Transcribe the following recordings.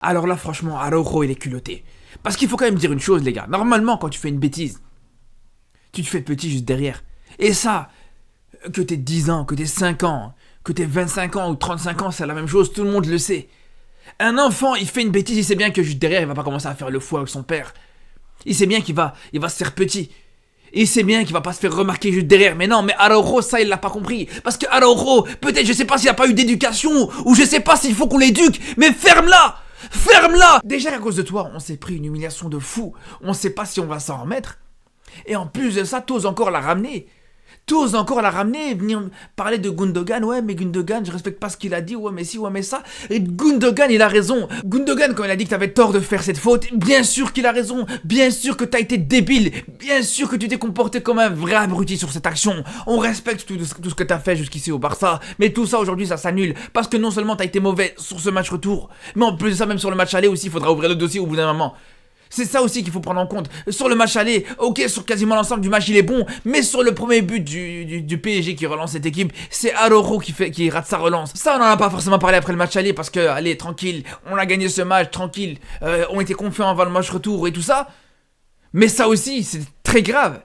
Alors là, franchement, Araujo, il est culotté. Parce qu'il faut quand même dire une chose, les gars. Normalement, quand tu fais une bêtise, tu te fais petit juste derrière. Et ça, que t'aies 10 ans, que t'aies 5 ans, que t'aies 25 ans ou 35 ans, c'est la même chose, tout le monde le sait. Un enfant, il fait une bêtise, il sait bien que juste derrière, il va pas commencer à faire le fou avec son père. Il sait bien il va se faire petit. Il sait bien qu'il va pas se faire remarquer juste derrière. Mais non, mais Araujo, ça, il l'a pas compris. Parce que Araujo, peut-être, je sais pas s'il a pas eu d'éducation, ou je sais pas s'il faut qu'on l'éduque, mais ferme-la! Ferme-la! Déjà, à cause de toi, on s'est pris une humiliation de fou. On sait pas si on va s'en remettre. Et en plus de ça, t'oses encore la ramener. T'oses encore la ramener et venir parler de Gundogan. Ouais, mais Gundogan, je respecte pas ce qu'il a dit. Ouais, mais si, ouais, mais ça. Et Gundogan, il a raison. Gundogan, quand il a dit que t'avais tort de faire cette faute, bien sûr qu'il a raison. Bien sûr que t'as été débile. Bien sûr que tu t'es comporté comme un vrai abruti sur cette action. On respecte tout ce que t'as fait jusqu'ici au Barça. Mais tout ça, aujourd'hui, ça s'annule. Parce que non seulement t'as été mauvais sur ce match retour, mais en plus de ça, même sur le match aller aussi, il faudra ouvrir le dossier au bout d'un moment. C'est ça aussi qu'il faut prendre en compte. Sur le match aller, ok, sur quasiment l'ensemble du match, il est bon. Mais sur le premier but du PSG qui relance cette équipe, c'est Araujo qui rate sa relance. Ça, on n'en a pas forcément parlé après le match aller parce que, allez, tranquille, on a gagné ce match, tranquille. On était confiants avant le match retour et tout ça. Mais ça aussi, c'est très grave.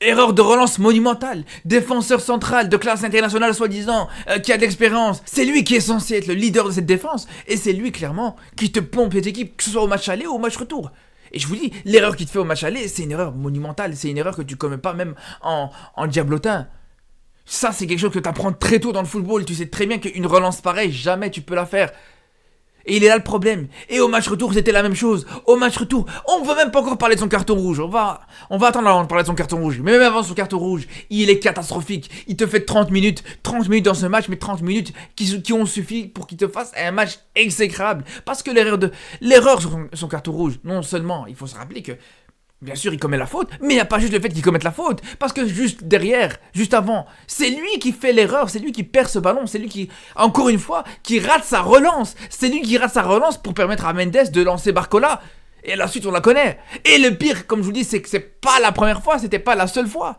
Erreur de relance monumentale. Défenseur central de classe internationale soi-disant, qui a de l'expérience. C'est lui qui est censé être le leader de cette défense. Et c'est lui, clairement, qui te pompe cette équipe, que ce soit au match aller ou au match retour. Et je vous dis, l'erreur qu'il te fait au match aller, c'est une erreur monumentale. C'est une erreur que tu commets pas même en diablotin. Ça, c'est quelque chose que tu apprends très tôt dans le football. Tu sais très bien qu'une relance pareille, jamais tu peux la faire. Et il est là le problème. Et au match retour, c'était la même chose. Au match retour, on ne va même pas encore parler de son carton rouge. On va attendre avant de parler de son carton rouge. Mais même avant son carton rouge, il est catastrophique. Il te fait 30 minutes dans ce match, mais 30 minutes qui ont suffi pour qu'il te fasse un match exécrable. Parce que l'erreur sur son carton rouge, non seulement, il faut se rappeler que bien sûr, il commet la faute, mais il n'y a pas juste le fait qu'il commette la faute. Parce que juste derrière, juste avant, c'est lui qui fait l'erreur, c'est lui qui perd ce ballon, c'est lui qui, encore une fois, qui rate sa relance. C'est lui qui rate sa relance pour permettre à Mendes de lancer Barcola. Et la suite, on la connaît. Et le pire, comme je vous dis, c'est que c'est pas la première fois, c'était pas la seule fois.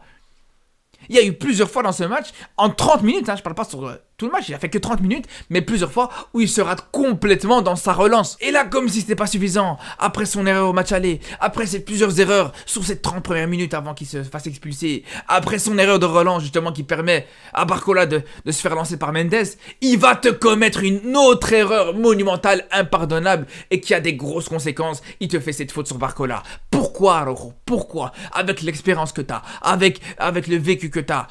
Il y a eu plusieurs fois dans ce match, en 30 minutes, je parle pas sur tout le match, il a fait que 30 minutes, mais plusieurs fois où il se rate complètement dans sa relance. Et là, comme si c'était pas suffisant, après son erreur au match aller, après ses plusieurs erreurs sur ces 30 premières minutes avant qu'il se fasse expulser, après son erreur de relance justement qui permet à Barcola de se faire lancer par Mendes, il va te commettre une autre erreur monumentale, impardonnable et qui a des grosses conséquences. Il te fait cette faute sur Barcola. Pourquoi, Araujo? Pourquoi? Avec l'expérience que t'as, avec le vécu que t'as,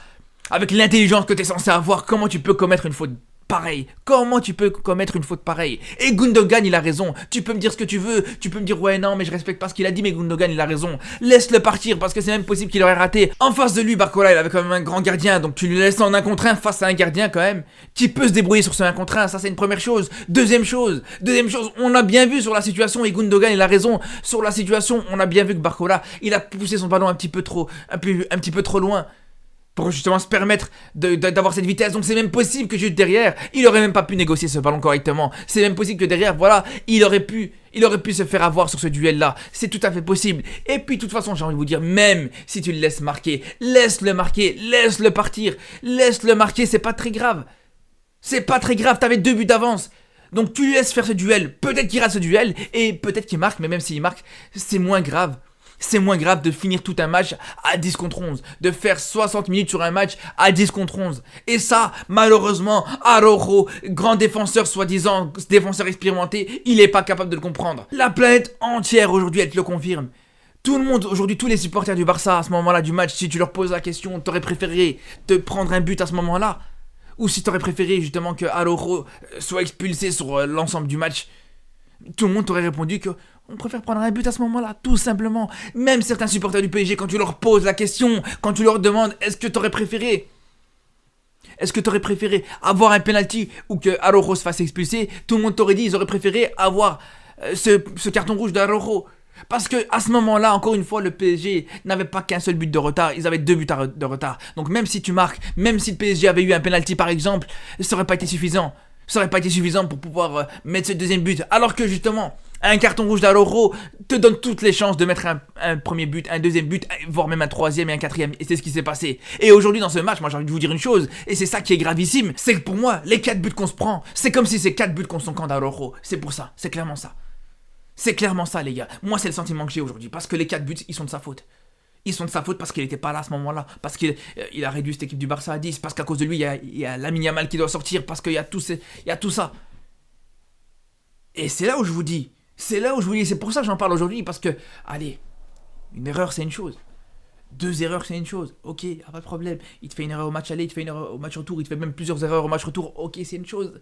avec l'intelligence que t'es censé avoir, comment tu peux commettre une faute pareille? Comment tu peux commettre une faute pareille? Et Gundogan, il a raison. Tu peux me dire ce que tu veux, tu peux me dire ouais non mais je respecte pas ce qu'il a dit, mais Gundogan il a raison. Laisse-le partir parce que c'est même possible qu'il aurait raté. En face de lui, Barcola il avait quand même un grand gardien, donc tu lui laisses en 1 contre 1 face à un gardien quand même qui peut se débrouiller sur ce 1 contre 1, ça c'est une première chose. Deuxième chose, on a bien vu sur la situation, et Gundogan il a raison, sur la situation, on a bien vu que Barcola il a poussé son ballon un petit peu trop loin pour justement se permettre d'avoir cette vitesse. Donc c'est même possible que juste derrière, il aurait même pas pu négocier ce ballon correctement. C'est même possible que derrière, voilà, il aurait pu se faire avoir sur ce duel-là. C'est tout à fait possible. Et puis de toute façon, j'ai envie de vous dire, même si tu le laisses marquer, laisse-le marquer, laisse-le partir, laisse-le marquer, c'est pas très grave. C'est pas très grave, t'avais 2 buts d'avance. Donc tu lui laisses faire ce duel. Peut-être qu'il rate ce duel, et peut-être qu'il marque, mais même s'il marque, c'est moins grave. C'est moins grave de finir tout un match à 10 contre 11, de faire 60 minutes sur un match à 10 contre 11. Et ça, malheureusement, Araujo, grand défenseur soi-disant, défenseur expérimenté, il est pas capable de le comprendre. La planète entière aujourd'hui, elle te le confirme. Tout le monde, aujourd'hui, tous les supporters du Barça à ce moment-là du match, si tu leur poses la question, t'aurais préféré te prendre un but à ce moment-là? Ou si t'aurais préféré justement que Araujo soit expulsé sur l'ensemble du match? Tout le monde t'aurait répondu que on préfère prendre un but à ce moment-là, tout simplement. Même certains supporters du PSG, quand tu leur poses la question, quand tu leur demandes est-ce que t'aurais préféré avoir un penalty ou que Araujo se fasse expulser, tout le monde t'aurait dit ils auraient préféré avoir ce carton rouge d'Araujo. Parce que à ce moment-là, encore une fois, le PSG n'avait pas qu'un seul but de retard, ils avaient 2 buts de retard. Donc même si tu marques, même si le PSG avait eu un penalty par exemple, ça aurait pas été suffisant. Ça aurait pas été suffisant pour pouvoir mettre ce deuxième but. Alors que justement, un carton rouge d'Araujo te donne toutes les chances de mettre un premier but, un deuxième but, voire même un troisième et un quatrième. Et c'est ce qui s'est passé. Et aujourd'hui dans ce match, moi j'ai envie de vous dire une chose, et c'est ça qui est gravissime, c'est que pour moi, les 4 buts qu'on se prend, c'est comme si c'est 4 buts contre son camp d'Araujo. C'est pour ça, c'est clairement ça. C'est clairement ça, les gars. Moi, c'est le sentiment que j'ai aujourd'hui. Parce que les 4 buts, ils sont de sa faute. Ils sont de sa faute parce qu'il n'était pas là à ce moment-là. Parce qu'il a réduit cette équipe du Barça à 10. Parce qu'à cause de lui, il y a Lamine Yamal qui doit sortir. Parce qu'il y a tout ça. Et c'est là où je vous dis. C'est pour ça que j'en parle aujourd'hui. Parce que, allez, une erreur, c'est une chose. 2 erreurs, c'est une chose. Ok, y a pas de problème. Il te fait une erreur au match aller, il te fait une erreur au match retour. Il te fait même plusieurs erreurs au match retour. Ok, c'est une chose.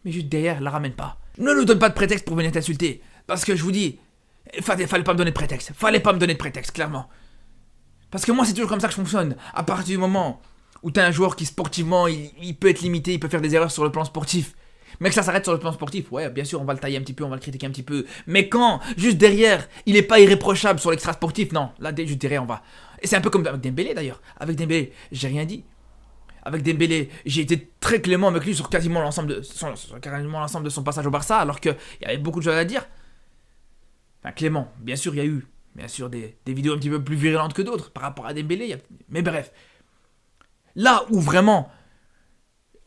Mais juste derrière, la ramène pas. Ne nous donne pas de prétexte pour venir t'insulter. Parce que je vous dis, fallait pas me donner de prétexte. Clairement. Parce que moi, c'est toujours comme ça que je fonctionne. À partir du moment où t'as un joueur qui, sportivement, il peut être limité, il peut faire des erreurs sur le plan sportif. Mais que ça s'arrête sur le plan sportif, ouais, bien sûr, on va le tailler un petit peu, on va le critiquer un petit peu. Mais quand, juste derrière, il est pas irréprochable sur l'extra sportif, non. Là, juste derrière, on va. Et c'est un peu comme avec Dembélé d'ailleurs. Avec Dembélé, j'ai rien dit. Avec Dembélé, j'ai été très clément avec lui sur quasiment l'ensemble de son passage au Barça, alors qu'il y avait beaucoup de choses à dire. Enfin, clément, bien sûr, il y a eu des vidéos un petit peu plus virulentes que d'autres par rapport à Dembélé. Mais bref. Là où vraiment,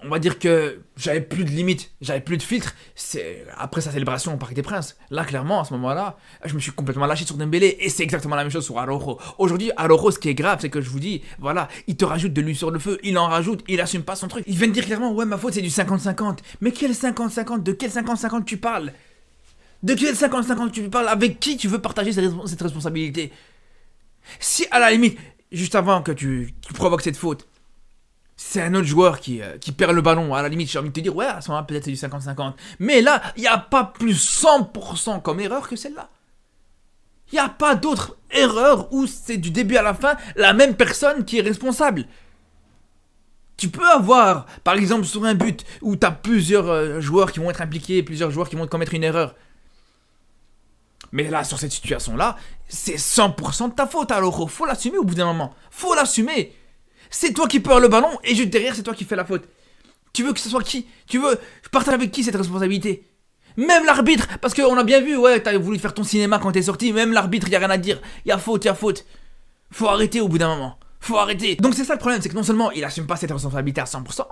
on va dire que j'avais plus de limites, j'avais plus de filtres, c'est après sa célébration au Parc des Princes. Là, clairement, à ce moment-là, je me suis complètement lâché sur Dembélé et c'est exactement la même chose sur Araujo. Aujourd'hui, Araujo, ce qui est grave, c'est que je vous dis, voilà, il te rajoute de l'huile sur le feu, il en rajoute, il assume pas son truc. Il vient de dire clairement, ouais, ma faute, c'est du 50-50. Mais quel 50-50? De quel 50-50 tu parles? De quel 50-50 tu parles? Avec qui tu veux partager cette responsabilité? Si, à la limite, juste avant que tu provoques cette faute, c'est un autre joueur qui perd le ballon, à la limite, j'ai envie de te dire, ouais, à ce moment-là, peut-être c'est du 50-50. Mais là, il n'y a pas plus 100% comme erreur que celle-là. Il n'y a pas d'autre erreur où c'est du début à la fin la même personne qui est responsable. Tu peux avoir, par exemple, sur un but où tu as plusieurs joueurs qui vont être impliqués, plusieurs joueurs qui vont commettre une erreur. Mais là, sur cette situation-là, c'est 100% de ta faute, alors faut l'assumer au bout d'un moment. Faut l'assumer. C'est toi qui perds le ballon et juste derrière, c'est toi qui fais la faute. Tu veux que ce soit qui? Tu veux partager avec qui cette responsabilité? Même l'arbitre, parce qu'on a bien vu, ouais, t'as voulu faire ton cinéma quand t'es sorti, même l'arbitre, y a rien à dire. Y a faute. Faut arrêter au bout d'un moment. Faut arrêter. Donc c'est ça le problème, c'est que non seulement il assume pas cette responsabilité à 100%,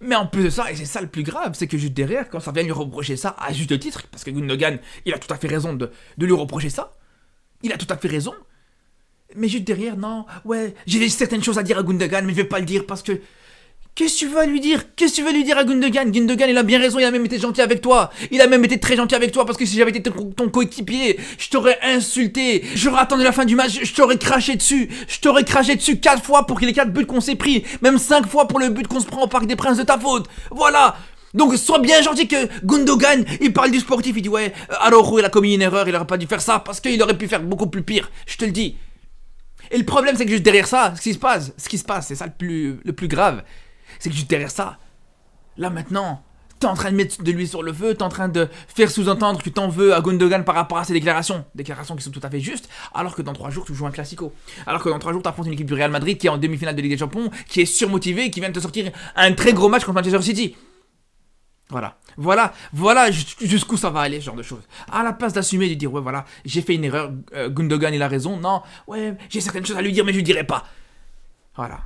mais en plus de ça, et c'est ça le plus grave, c'est que juste derrière, quand ça vient lui reprocher ça, à juste titre, parce que Gundogan, il a tout à fait raison de lui reprocher ça. Il a tout à fait raison. Mais juste derrière, non, ouais, j'ai certaines choses à dire à Gundogan, mais je vais pas le dire parce que... Qu'est-ce que tu veux lui dire? Qu'est-ce que tu veux lui dire à Gundogan? Gundogan, il a bien raison, il a même été gentil avec toi. Il a même été très gentil avec toi parce que si j'avais été ton coéquipier, je t'aurais insulté. J'aurais attendu la fin du match, je t'aurais craché dessus. Je t'aurais craché dessus 4 fois pour les 4 buts qu'on s'est pris. Même 5 fois pour le but qu'on se prend au Parc des Princes de ta faute. Voilà. Donc sois bien gentil que Gundogan, il parle du sportif, il dit ouais, Araujo, il a commis une erreur, il aurait pas dû faire ça parce qu'il aurait pu faire beaucoup plus pire. Je te le dis. Et le problème, c'est que juste derrière ça, ce qui se passe, c'est ça le plus grave. C'est que juste derrière ça, là maintenant, t'es en train de mettre de l'huile sur le feu, t'es en train de faire sous-entendre que t'en veux à Gundogan par rapport à ses déclarations. Déclarations qui sont tout à fait justes, alors que dans 3 jours, tu joues un Classico. Alors que dans 3 jours, t'affrontes une équipe du Real Madrid qui est en demi-finale de Ligue des Champions, qui est surmotivée, qui vient de te sortir un très gros match contre Manchester City. Voilà jusqu'où ça va aller, ce genre de choses. À la place d'assumer, de dire, ouais, voilà, j'ai fait une erreur, Gundogan, il a raison, non, ouais, j'ai certaines choses à lui dire, mais je lui dirai pas. Voilà.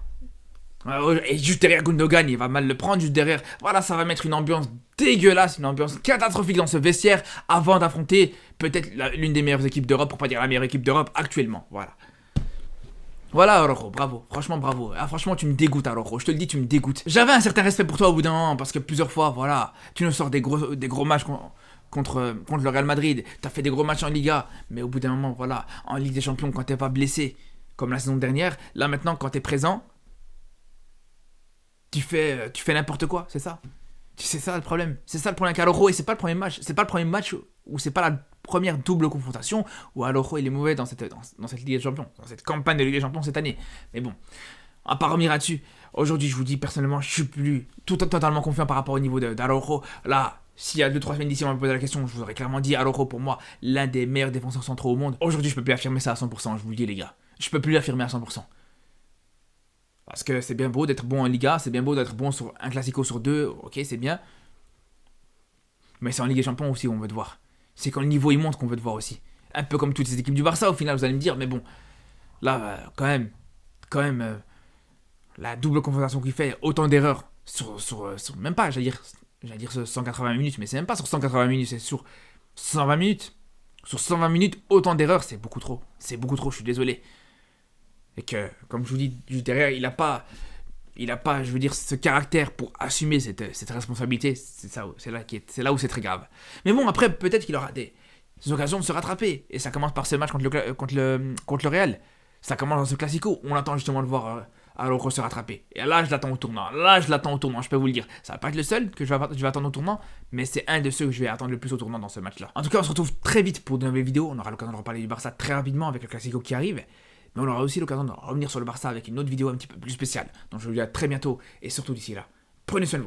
Et juste derrière Gundogan, il va mal le prendre, juste derrière, voilà, ça va mettre une ambiance dégueulasse, une ambiance catastrophique dans ce vestiaire, avant d'affronter peut-être l'une des meilleures équipes d'Europe, pour pas dire la meilleure équipe d'Europe actuellement, voilà. Voilà, Araujo, bravo, franchement bravo. Ah, franchement, tu me dégoûtes, Araujo, je te le dis, tu me dégoûtes. J'avais un certain respect pour toi au bout d'un moment, parce que plusieurs fois, voilà, tu nous sors des gros matchs contre le Real Madrid, t'as fait des gros matchs en Liga, mais au bout d'un moment, voilà, en Ligue des Champions, quand t'es pas blessé, comme la saison dernière, là maintenant, quand t'es présent, tu fais n'importe quoi, c'est ça. C'est ça le problème. C'est ça le problème avec Araujo, et c'est pas le premier match. C'est pas le premier match où c'est pas la première double confrontation où Araujo il est mauvais dans cette Ligue des Champions, dans cette campagne de Ligue des Champions cette année. Mais bon, à pas revenir là-dessus. Aujourd'hui, je vous dis personnellement, je suis plus totalement confiant par rapport au niveau d'Araujo. Là, s'il y a 2-3 semaines d'ici, on me posait la question, je vous aurais clairement dit Araujo pour moi, l'un des meilleurs défenseurs centraux au monde. Aujourd'hui, je peux plus affirmer ça à 100%, je vous le dis les gars. Je peux plus l'affirmer à 100%. Parce que c'est bien beau d'être bon en Liga, c'est bien beau d'être bon sur un Classico sur 2, ok, c'est bien. Mais c'est en Ligue des Champions aussi qu'on veut te voir. C'est quand le niveau il monte qu'on veut te voir aussi. Un peu comme toutes ces équipes du Barça au final, vous allez me dire, mais bon, là, quand même, la double confrontation qu'il fait, autant d'erreurs sur même pas, j'allais dire 180 minutes, mais c'est même pas sur 180 minutes, c'est sur 120 minutes. Sur 120 minutes, autant d'erreurs, c'est beaucoup trop. C'est beaucoup trop, je suis désolé. Et que, comme je vous dis, juste derrière, il a pas, je veux dire, ce caractère pour assumer cette responsabilité. C'est là où c'est très grave. Mais bon, après, peut-être qu'il aura des occasions de se rattraper. Et ça commence par ce match contre le Real. Ça commence dans ce classico. On attend justement de voir Araujo se rattraper. Et là, je l'attends au tournant. Je peux vous le dire. Ça va pas être le seul que je vais attendre au tournant, mais c'est un de ceux que je vais attendre le plus au tournant dans ce match-là. En tout cas, on se retrouve très vite pour de nouvelles vidéos. On aura l'occasion de reparler du Barça très rapidement avec le classico qui arrive. Mais on aura aussi l'occasion de revenir sur le Barça avec une autre vidéo un petit peu plus spéciale. Donc je vous dis à très bientôt et surtout d'ici là, prenez soin de vous.